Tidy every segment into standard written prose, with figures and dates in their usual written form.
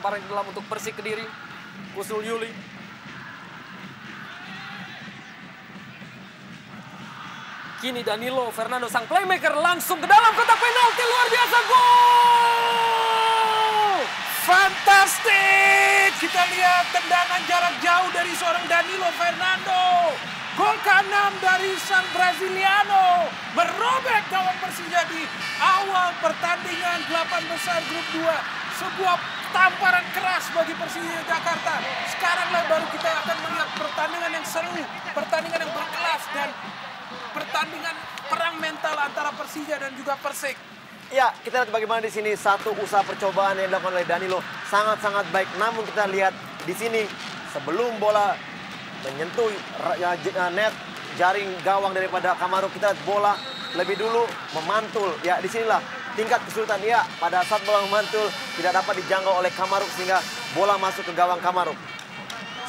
lemparan ke dalam untuk Persik Kediri. Usul Yuli. Kini Danilo Fernando sang playmaker langsung ke dalam kotak penalti, luar biasa, gol! Fantastik! Kita lihat tendangan jarak jauh dari seorang Danilo Fernando. Gol ke-6 dari sang Brasiliano. Merobek gawang Persija di awal pertandingan 8 besar grup 2. Sebuah tamparan keras bagi Persija Jakarta. Sekaranglah baru kita akan melihat pertandingan yang seru, pertandingan yang berkelas, dan pertandingan perang mental antara Persija dan juga Persik. Ya, kita lihat bagaimana di sini satu usaha percobaan yang dilakukan oleh Danilo sangat-sangat baik. Namun kita lihat di sini sebelum bola menyentuh net jaring gawang daripada Kamaru, kita lihat bola lebih dulu memantul. Ya, disinilah tingkat kesulitan. Ya, pada saat bola memantul tidak dapat dijangkau oleh Kamaru sehingga bola masuk ke gawang Kamaru.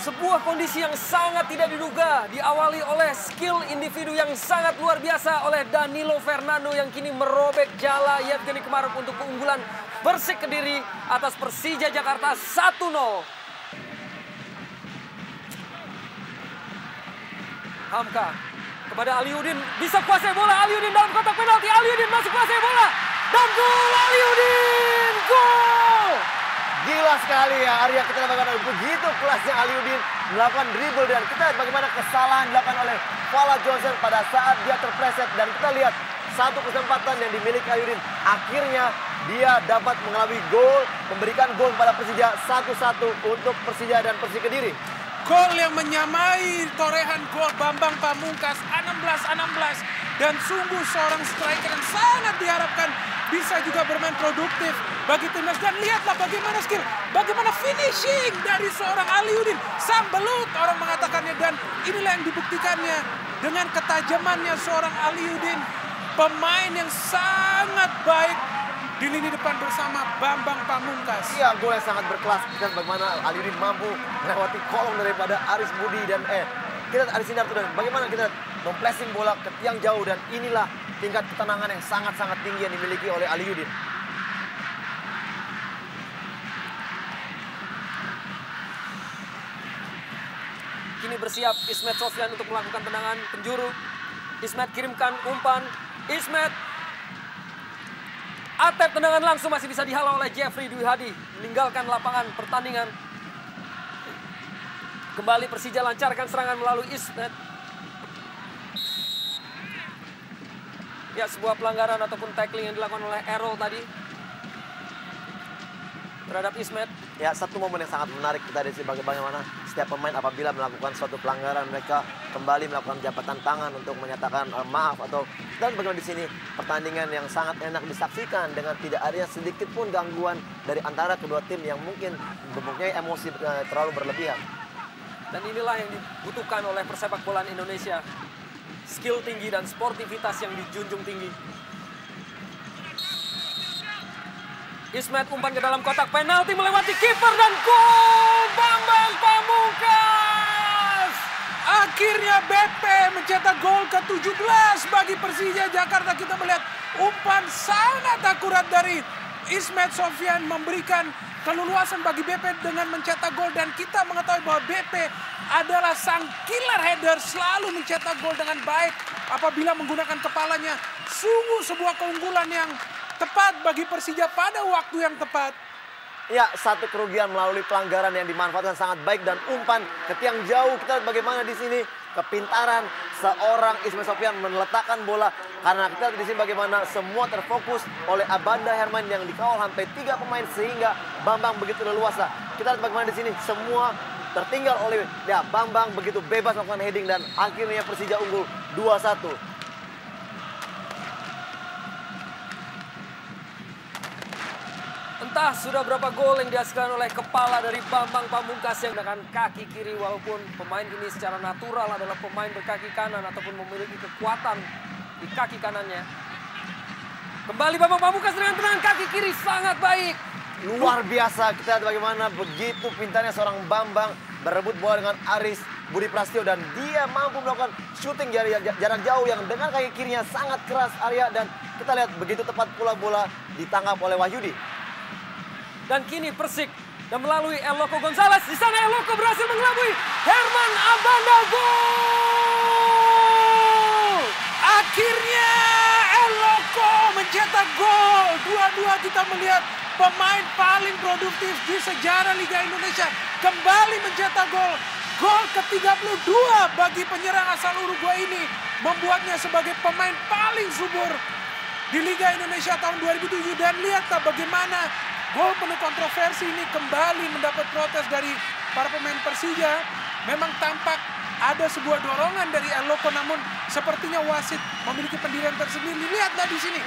Sebuah kondisi yang sangat tidak diduga, diawali oleh skill individu yang sangat luar biasa oleh Danilo Fernando yang kini merobek jala Yevgeny Komarov untuk keunggulan Persik Kediri atas Persija Jakarta 1-0. Hamka kepada Aliudin, bisa kuasai bola, Aliudin dalam kotak penalti, Aliudin masuk kuasai bola, dan gol Aliudin, gol! Gila sekali ya Arya, kita lihat bagaimana begitu kelasnya Aliudin melakukan dribble, dan kita lihat bagaimana kesalahan dilakukan oleh Fala Johnson pada saat dia terpleset, dan kita lihat satu kesempatan yang dimiliki Aliudin. Akhirnya dia dapat mengalami gol, memberikan gol pada Persija 1-1 untuk Persija dan Persik Kediri. Gol yang menyamai torehan gol Bambang Pamungkas 16-16, dan sungguh seorang striker yang sangat diharapkan bisa juga bermain produktif bagi timnas. Dan lihatlah bagaimana skill, bagaimana finishing dari seorang Aliudin, sang belut orang mengatakannya, dan inilah yang dibuktikannya dengan ketajamannya seorang Aliudin, pemain yang sangat baik di lini depan bersama Bambang Pamungkas. Iya, gol yang sangat berkelas, dan bagaimana Aliudin mampu melewati kolong daripada Aris Budi dan kita lihat Aris Sindarto, dan bagaimana kita memplacing bola ke tiang jauh, dan inilah tingkat ketenangan yang sangat-sangat tinggi yang dimiliki oleh Aliudin. Kini bersiap Ismet Sofyan untuk melakukan tendangan penjuru. Ismet kirimkan umpan, Ismet atep tendangan langsung masih bisa dihalau oleh Jeffrey Dwi Hadi, meninggalkan lapangan pertandingan. Kembali Persija lancarkan serangan melalui Ismet. Ya, sebuah pelanggaran ataupun tackling yang dilakukan oleh Errol tadi terhadap Ismet. Ya, satu momen yang sangat menarik kita di sini bagaimana setiap pemain apabila melakukan suatu pelanggaran mereka kembali melakukan jabatan tangan untuk menyatakan maaf, atau dan bagaimana di sini pertandingan yang sangat enak disaksikan dengan tidak ada sedikit pun gangguan dari antara kedua tim yang mungkin mempunyai emosi terlalu berlebihan. Dan inilah yang dibutuhkan oleh persepak bolaan Indonesia. Skill tinggi dan sportivitas yang dijunjung tinggi. Ismet umpan ke dalam kotak penalti melewati kiper dan gol Bambang Pamungkas. Akhirnya BP mencetak gol ke-17 bagi Persija Jakarta. Kita melihat umpan sangat akurat dari Ismet Sofyan memberikan keleluasan bagi BP dengan mencetak gol, dan kita mengetahui bahwa BP adalah sang killer header, selalu mencetak gol dengan baik apabila menggunakan kepalanya. Sungguh sebuah keunggulan yang tepat bagi Persija pada waktu yang tepat. Ya, satu kerugian melalui pelanggaran yang dimanfaatkan sangat baik, dan umpan ke tiang jauh. Kita lihat bagaimana di sini kepintaran seorang Ismet Sofyan meletakkan bola, karena kita lihat di sini bagaimana semua terfokus oleh Abanda Herman yang dikawal sampai 3 pemain sehingga Bambang begitu leluasa. Kita lihat bagaimana di sini semua tertinggal oleh Bambang begitu bebas melakukan heading, dan akhirnya Persija unggul 2-1. Entah sudah berapa gol yang dihasilkan oleh kepala dari Bambang Pamungkas yang menggunakan kaki kiri, walaupun pemain ini secara natural adalah pemain berkaki kanan ataupun memiliki kekuatan di kaki kanannya. Kembali Bambang Pamungkas dengan tendangan kaki kiri sangat baik. Luar biasa, kita lihat bagaimana begitu pintarnya seorang Bambang berebut bola dengan Aris Budi Prasetyo, dan dia mampu melakukan syuting jarak jauh yang dengan kaki kirinya sangat keras Arya, dan kita lihat begitu tepat pula bola ditangkap oleh Wahyudi. Dan kini Persik Dan melalui El Loco Gonzalez, di sana El Loco berhasil mengelabui Herman Abanda, gol! Akhirnya El Loco mencetak gol. Dua-dua kita melihat pemain paling produktif di sejarah Liga Indonesia kembali mencetak gol. Gol ke-32 bagi penyerang asal Uruguay ini membuatnya sebagai pemain paling subur di Liga Indonesia tahun 2007. Dan lihatlah bagaimana gol penuh kontroversi ini kembali mendapat protes dari para pemain Persija. Memang tampak ada sebuah dorongan dari El Loco, namun sepertinya wasit memiliki pendirian tersendiri. Lihatlah di sini,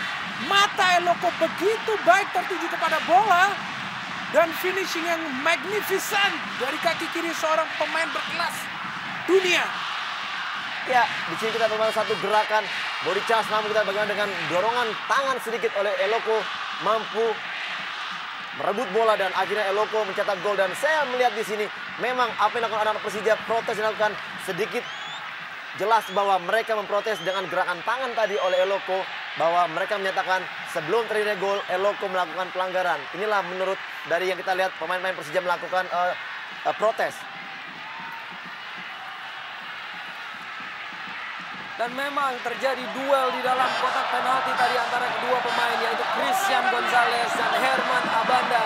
mata El Loco begitu baik tertuju kepada bola dan finishing yang magnificent dari kaki kiri seorang pemain berkelas dunia. Ya, di sini kita memang satu gerakan body charge, namun kita bagaimana dengan dorongan tangan sedikit oleh El Loco mampu merebut bola dan akhirnya El Loco mencetak gol. Dan saya melihat di sini memang apa yang dilakukan anak-anak Persija, protes dilakukan sedikit jelas bahwa mereka memprotes dengan gerakan tangan tadi oleh El Loco, bahwa mereka menyatakan sebelum terjadi gol El Loco melakukan pelanggaran. Inilah menurut dari yang kita lihat pemain-pemain Persija melakukan protes. Dan memang terjadi duel di dalam kotak penalti tadi antara kedua pemain, yaitu Christian Gonzalez dan Herman Abanda.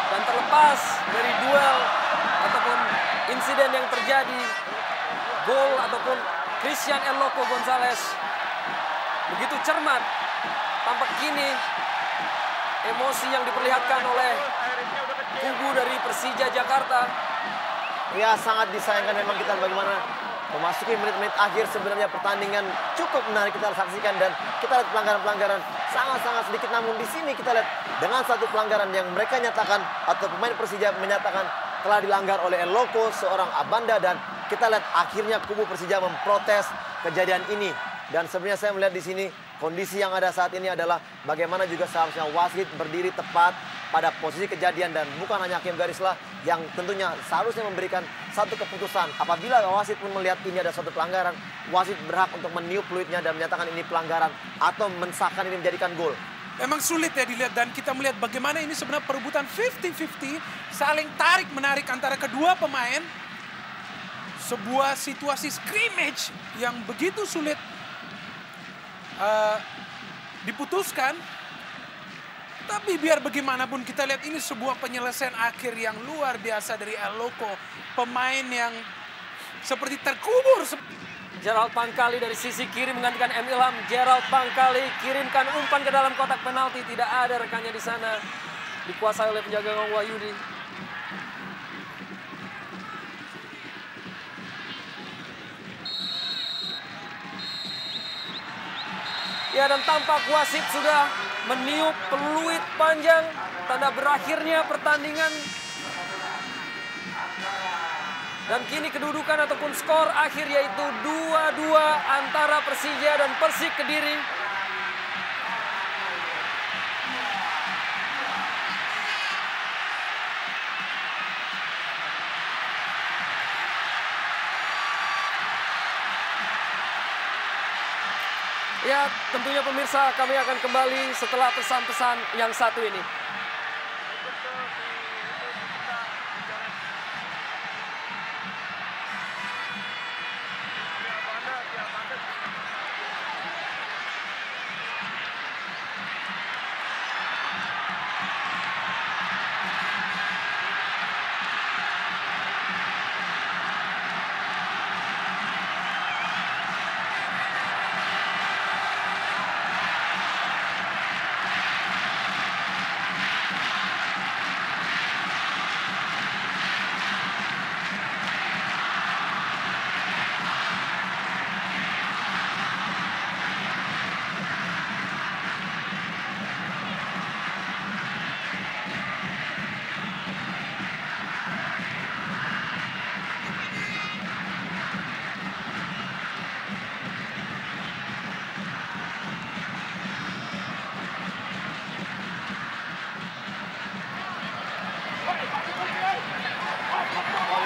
Dan terlepas dari duel ataupun insiden yang terjadi, gol ataupun Christian El Loco Gonzalez begitu cermat. Tampak kini emosi yang diperlihatkan oleh kubu dari Persija Jakarta. Ya, sangat disayangkan memang kita bagaimana memasuki menit-menit akhir sebenarnya pertandingan cukup menarik kita saksikan, dan kita lihat pelanggaran-pelanggaran sangat-sangat sedikit. Namun di sini kita lihat dengan satu pelanggaran yang mereka nyatakan atau pemain Persija menyatakan telah dilanggar oleh El Loco seorang Abanda, dan kita lihat akhirnya kubu Persija memprotes kejadian ini. Dan sebenarnya saya melihat di sini kondisi yang ada saat ini adalah bagaimana juga seharusnya wasit berdiri tepat pada posisi kejadian, dan bukan hanya hakim garislah yang tentunya seharusnya memberikan satu keputusan. Apabila wasit pun melihat ini ada suatu pelanggaran, wasit berhak untuk meniup peluitnya dan menyatakan ini pelanggaran atau mensahkan ini menjadikan gol. Memang sulit ya dilihat, dan kita melihat bagaimana ini sebenarnya perebutan 50-50, saling tarik-menarik antara kedua pemain. Sebuah situasi scrimmage yang begitu sulit diputuskan. Tapi biar bagaimanapun kita lihat ini sebuah penyelesaian akhir yang luar biasa dari El Loco. Pemain yang seperti terkubur. Gerald Pangkali dari sisi kiri menggantikan M. Ilham. Gerald Pangkali kirimkan umpan ke dalam kotak penalti. Tidak ada rekannya di sana. Dikuasai oleh penjaga gawang Wahyudi. Ya, dan tampak wasit sudah meniup peluit panjang tanda berakhirnya pertandingan. Dan kini kedudukan ataupun skor akhir yaitu 2-2 antara Persija dan Persik Kediri. Ya, tentunya pemirsa, kami akan kembali setelah pesan-pesan yang satu ini.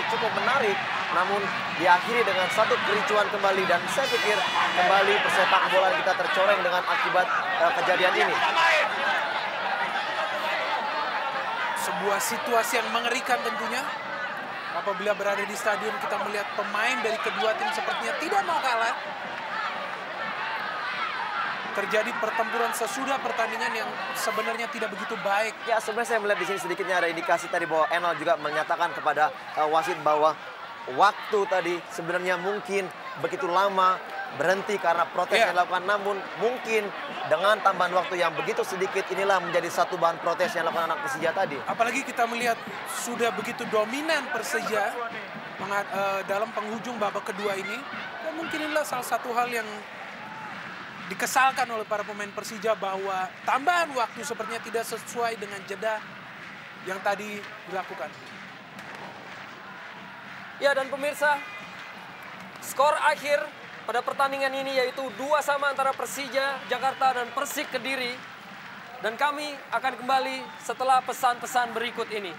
Cukup menarik, namun diakhiri dengan satu kericuan kembali, dan saya pikir kembali persepak bola kita tercoreng dengan akibat kejadian ini. Sebuah situasi yang mengerikan tentunya. Apabila berada di stadion kita melihat pemain dari kedua tim sepertinya tidak mau kalah. Terjadi pertempuran sesudah pertandingan yang sebenarnya tidak begitu baik. Ya, sebenarnya saya melihat di sini sedikitnya ada indikasi tadi bahwa Enol juga menyatakan kepada wasit bahwa waktu tadi sebenarnya mungkin begitu lama berhenti karena protes yang dilakukan. Namun mungkin dengan tambahan waktu yang begitu sedikit inilah menjadi satu bahan protes yang dilakukan anak Persija tadi. Apalagi kita melihat sudah begitu dominan Persija dalam penghujung babak kedua ini. Dan mungkin inilah salah satu hal yang dikesalkan oleh para pemain Persija bahwa tambahan waktu sepertinya tidak sesuai dengan jeda yang tadi dilakukan. Ya, dan pemirsa, skor akhir pada pertandingan ini yaitu 2-2 antara Persija Jakarta dan Persik Kediri. Dan kami akan kembali setelah pesan-pesan berikut ini.